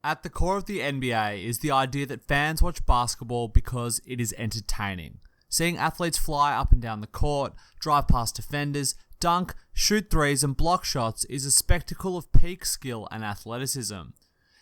At the core of the NBA is the idea that fans watch basketball because it is entertaining. Seeing athletes fly up and down the court, drive past defenders, dunk, shoot threes and block shots is a spectacle of peak skill and athleticism.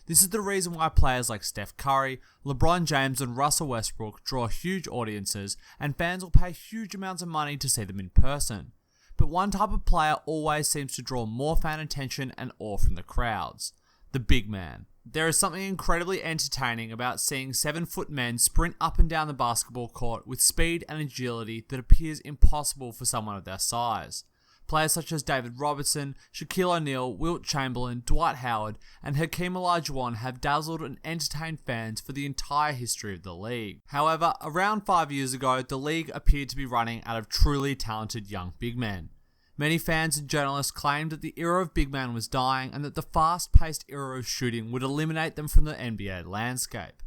This is the reason why players like Steph Curry, LeBron James and Russell Westbrook draw huge audiences and fans will pay huge amounts of money to see them in person. But one type of player always seems to draw more fan attention and awe from the crowds: the big man. There is something incredibly entertaining about seeing 7-foot men sprint up and down the basketball court with speed and agility that appears impossible for someone of their size. Players such as David Robertson, Shaquille O'Neal, Wilt Chamberlain, Dwight Howard, and Hakeem Olajuwon have dazzled and entertained fans for the entire history of the league. However, around 5 years ago, the league appeared to be running out of truly talented young big men. Many fans and journalists claimed that the era of big men was dying and that the fast-paced era of shooting would eliminate them from the NBA landscape.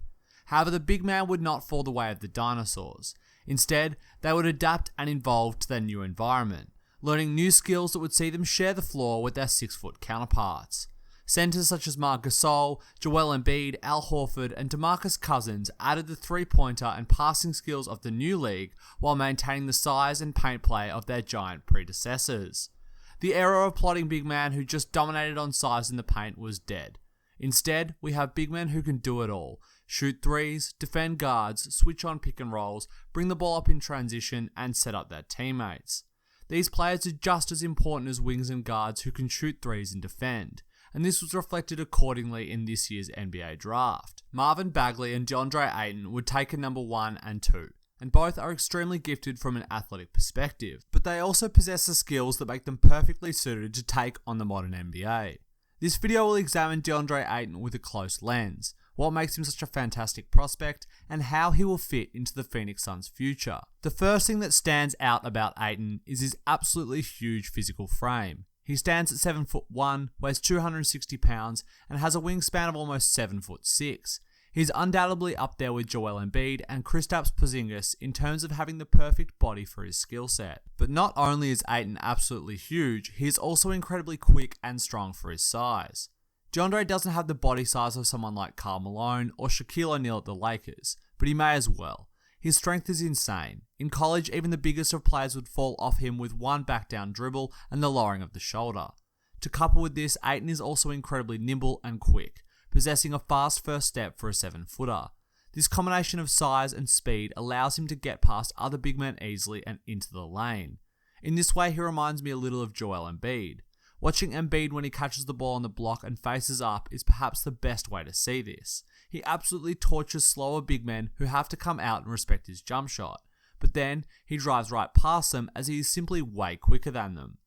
However, the big man would not fall the way of the dinosaurs. Instead, they would adapt and evolve to their new environment, learning new skills that would see them share the floor with their 6-foot counterparts. Centers such as Marc Gasol, Joel Embiid, Al Horford, and DeMarcus Cousins added the three-pointer and passing skills of the new league while maintaining the size and paint play of their giant predecessors. The era of plotting big man who just dominated on size in the paint was dead. Instead, we have big men who can do it all: shoot threes, defend guards, switch on pick and rolls, bring the ball up in transition, and set up their teammates. These players are just as important as wings and guards who can shoot threes and defend, and this was reflected accordingly in this year's NBA draft. Marvin Bagley and DeAndre Ayton were taken number 1 and 2, and both are extremely gifted from an athletic perspective, but they also possess the skills that make them perfectly suited to take on the modern NBA. This video will examine DeAndre Ayton with a close lens, what makes him such a fantastic prospect, and how he will fit into the Phoenix Suns' future. The first thing that stands out about Ayton is his absolutely huge physical frame. He stands at 7'1", weighs 260 pounds, and has a wingspan of almost 7'6". He's undoubtedly up there with Joel Embiid and Kristaps Porzingis in terms of having the perfect body for his skill set. But not only is Ayton absolutely huge, he is also incredibly quick and strong for his size. DeAndre doesn't have the body size of someone like Karl Malone or Shaquille O'Neal at the Lakers, but he may as well. His strength is insane. In college, even the biggest of players would fall off him with one back down dribble and the lowering of the shoulder. To couple with this, Ayton is also incredibly nimble and quick, possessing a fast first step for a 7-footer. This combination of size and speed allows him to get past other big men easily and into the lane. In this way, he reminds me a little of Joel Embiid. Watching Embiid when he catches the ball on the block and faces up is perhaps the best way to see this. He absolutely tortures slower big men who have to come out and respect his jump shot, but then he drives right past them as he is simply way quicker than them.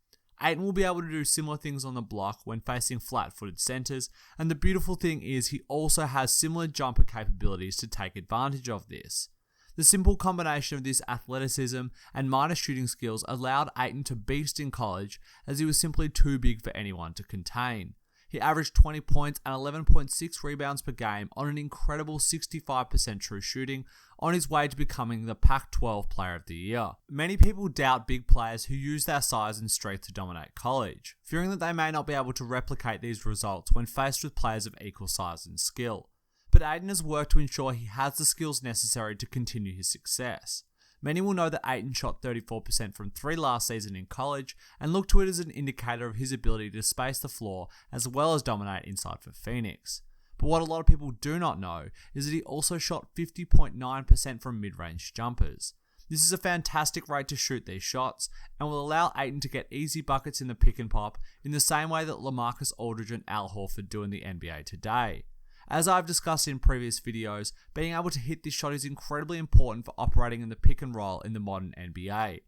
Ayton will be able to do similar things on the block when facing flat-footed centers, and the beautiful thing is he also has similar jumper capabilities to take advantage of this. The simple combination of this athleticism and minor shooting skills allowed Ayton to beast in college, as he was simply too big for anyone to contain. He averaged 20 points and 11.6 rebounds per game on an incredible 65% true shooting, on his way to becoming the Pac-12 Player of the Year. Many people doubt big players who use their size and strength to dominate college, fearing that they may not be able to replicate these results when faced with players of equal size and skill. But Ayton has worked to ensure he has the skills necessary to continue his success. Many will know that Ayton shot 34% from 3 last season in college and look to it as an indicator of his ability to space the floor as well as dominate inside for Phoenix. But what a lot of people do not know is that he also shot 50.9% from mid-range jumpers. This is a fantastic rate to shoot these shots and will allow Ayton to get easy buckets in the pick and pop in the same way that LaMarcus Aldridge and Al Horford do in the NBA today. As I've discussed in previous videos, being able to hit this shot is incredibly important for operating in the pick and roll in the modern NBA.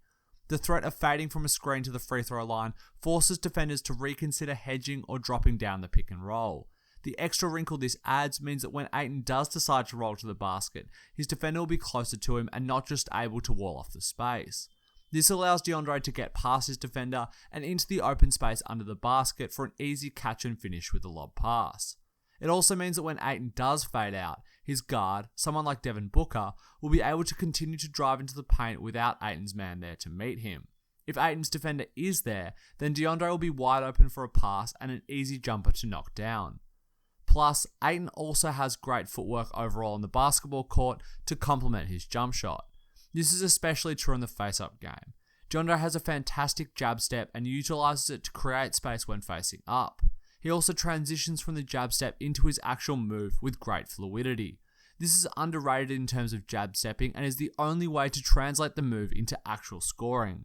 The threat of fading from a screen to the free throw line forces defenders to reconsider hedging or dropping down the pick and roll. The extra wrinkle this adds means that when Ayton does decide to roll to the basket, his defender will be closer to him and not just able to wall off the space. This allows DeAndre to get past his defender and into the open space under the basket for an easy catch and finish with a lob pass. It also means that when Ayton does fade out, his guard, someone like Devin Booker, will be able to continue to drive into the paint without Ayton's man there to meet him. If Ayton's defender is there, then DeAndre will be wide open for a pass and an easy jumper to knock down. Plus, Ayton also has great footwork overall on the basketball court to complement his jump shot. This is especially true in the face-up game. DeAndre has a fantastic jab step and utilizes it to create space when facing up. He also transitions from the jab step into his actual move with great fluidity. This is underrated in terms of jab stepping and is the only way to translate the move into actual scoring.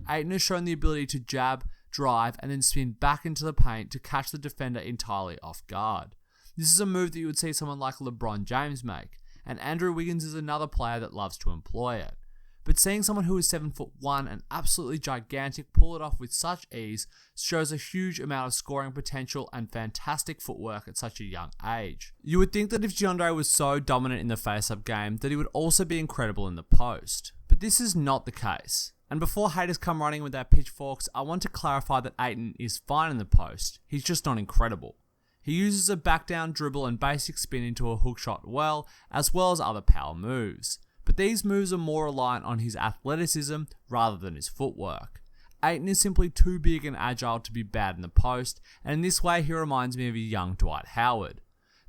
Ayton has shown the ability to jab, drive, and then spin back into the paint to catch the defender entirely off guard. This is a move that you would see someone like LeBron James make, and Andrew Wiggins is another player that loves to employ it. But seeing someone who is 7'1" and absolutely gigantic pull it off with such ease shows a huge amount of scoring potential and fantastic footwork at such a young age. You would think that if DeAndre was so dominant in the face-up game that he would also be incredible in the post, but this is not the case. And before haters come running with their pitchforks, I want to clarify that Ayton is fine in the post, he's just not incredible. He uses a back down dribble and basic spin into a hook shot well as other power moves. But these moves are more reliant on his athleticism rather than his footwork. Ayton is simply too big and agile to be bad in the post, and in this way he reminds me of a young Dwight Howard.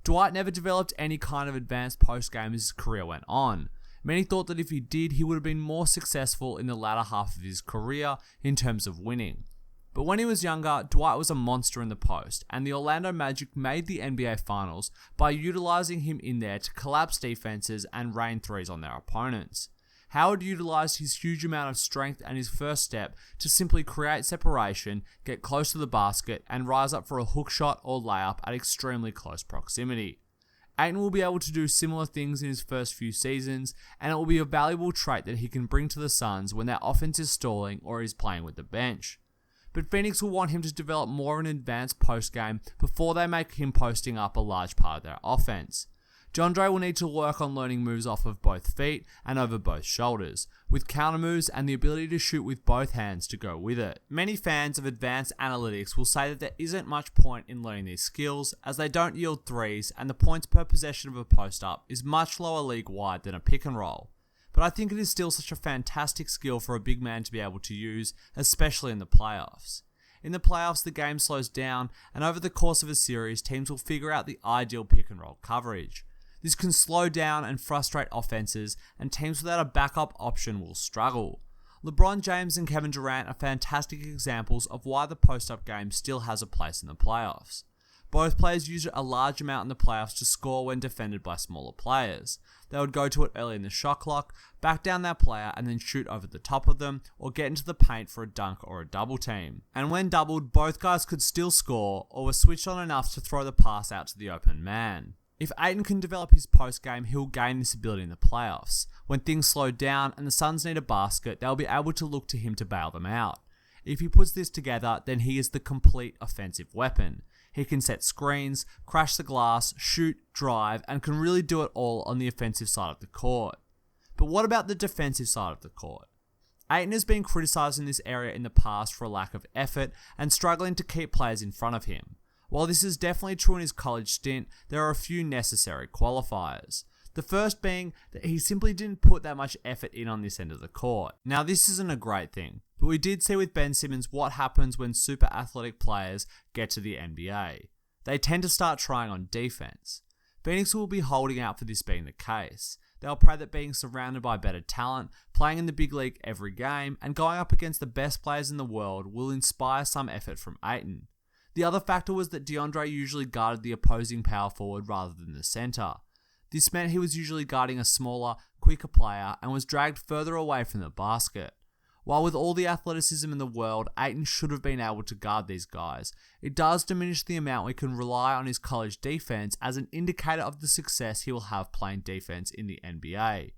Dwight never developed any kind of advanced post game as his career went on. Many thought that if he did, he would have been more successful in the latter half of his career in terms of winning. But when he was younger, Dwight was a monster in the post, and the Orlando Magic made the NBA Finals by utilizing him in there to collapse defenses and rain threes on their opponents. Howard utilized his huge amount of strength and his first step to simply create separation, get close to the basket, and rise up for a hook shot or layup at extremely close proximity. Ayton will be able to do similar things in his first few seasons, and it will be a valuable trait that he can bring to the Suns when their offense is stalling or is playing with the bench. But Phoenix will want him to develop more of an advanced post game before they make him posting up a large part of their offense. DeAndre will need to work on learning moves off of both feet and over both shoulders, with counter moves and the ability to shoot with both hands to go with it. Many fans of advanced analytics will say that there isn't much point in learning these skills as they don't yield threes and the points per possession of a post-up is much lower league-wide than a pick and roll. But I think it is still such a fantastic skill for a big man to be able to use, especially in the playoffs. In the playoffs, the game slows down, and over the course of a series, teams will figure out the ideal pick and roll coverage. This can slow down and frustrate offenses, and teams without a backup option will struggle. LeBron James and Kevin Durant are fantastic examples of why the post-up game still has a place in the playoffs. Both players use it a large amount in the playoffs to score when defended by smaller players. They would go to it early in the shot clock, back down their player and then shoot over the top of them or get into the paint for a dunk or a double team. And when doubled, both guys could still score or were switched on enough to throw the pass out to the open man. If Ayton can develop his post game, he'll gain this ability in the playoffs. When things slow down and the Suns need a basket, they'll be able to look to him to bail them out. If he puts this together, then he is the complete offensive weapon. He can set screens, crash the glass, shoot, drive, and can really do it all on the offensive side of the court. But what about the defensive side of the court? Ayton has been criticised in this area in the past for a lack of effort and struggling to keep players in front of him. While this is definitely true in his college stint, there are a few necessary qualifiers. The first being that he simply didn't put that much effort in on this end of the court. Now this isn't a great thing, but we did see with Ben Simmons what happens when super athletic players get to the NBA. They tend to start trying on defense. Phoenix will be holding out for this being the case. They'll pray that being surrounded by better talent, playing in the big league every game, and going up against the best players in the world will inspire some effort from Ayton. The other factor was that DeAndre usually guarded the opposing power forward rather than the center. This meant he was usually guarding a smaller, quicker player and was dragged further away from the basket. While with all the athleticism in the world, Ayton should have been able to guard these guys, it does diminish the amount we can rely on his college defense as an indicator of the success he will have playing defense in the NBA.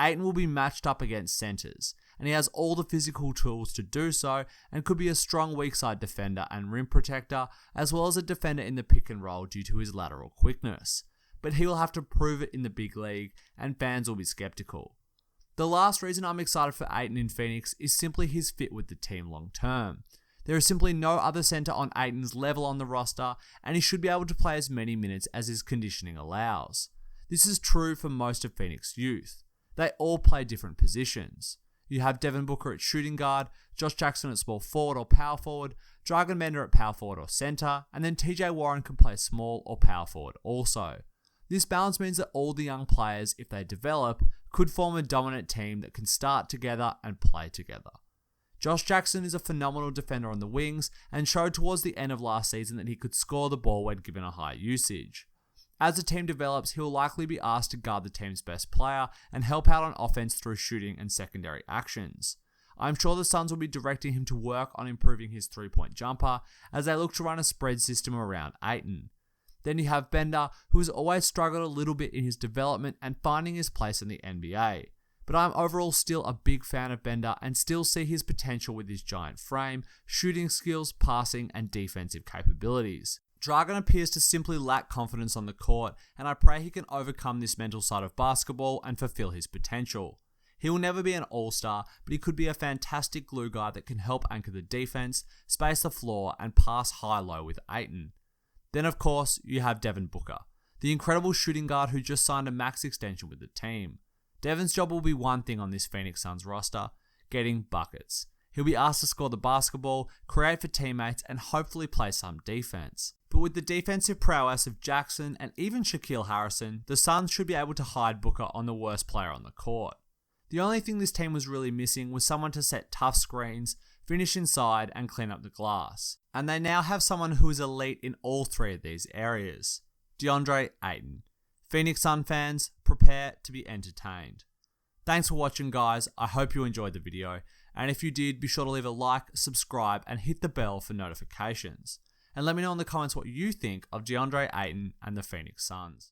Ayton will be matched up against centers, and he has all the physical tools to do so and could be a strong weak side defender and rim protector, as well as a defender in the pick and roll due to his lateral quickness. But he will have to prove it in the big league, and fans will be skeptical. The last reason I'm excited for Ayton in Phoenix is simply his fit with the team long term. There is simply no other center on Ayton's level on the roster, and he should be able to play as many minutes as his conditioning allows. This is true for most of Phoenix youth. They all play different positions. You have Devin Booker at shooting guard, Josh Jackson at small forward or power forward, Dragan Bender at power forward or center, and then TJ Warren can play small or power forward also. This balance means that all the young players, if they develop, could form a dominant team that can start together and play together. Josh Jackson is a phenomenal defender on the wings and showed towards the end of last season that he could score the ball when given a high usage. As the team develops, he will likely be asked to guard the team's best player and help out on offense through shooting and secondary actions. I'm sure the Suns will be directing him to work on improving his three-point jumper as they look to run a spread system around Ayton. Then you have Bender, who has always struggled a little bit in his development and finding his place in the NBA. But I'm overall still a big fan of Bender and still see his potential with his giant frame, shooting skills, passing, and defensive capabilities. Dragan appears to simply lack confidence on the court, and I pray he can overcome this mental side of basketball and fulfill his potential. He will never be an all-star, but he could be a fantastic glue guy that can help anchor the defense, space the floor, and pass high-low with Ayton. Then of course, you have Devin Booker, the incredible shooting guard who just signed a max extension with the team. Devin's job will be one thing on this Phoenix Suns roster: getting buckets. He'll be asked to score the basketball, create for teammates, and hopefully play some defense. But with the defensive prowess of Jackson and even Shaquille Harrison, the Suns should be able to hide Booker on the worst player on the court. The only thing this team was really missing was someone to set tough screens, finish inside, and clean up the glass. And they now have someone who is elite in all three of these areas: DeAndre Ayton. Phoenix Sun fans, prepare to be entertained. Thanks for watching, guys. I hope you enjoyed the video, and if you did, be sure to leave a like, subscribe, and hit the bell for notifications. And let me know in the comments what you think of DeAndre Ayton and the Phoenix Suns.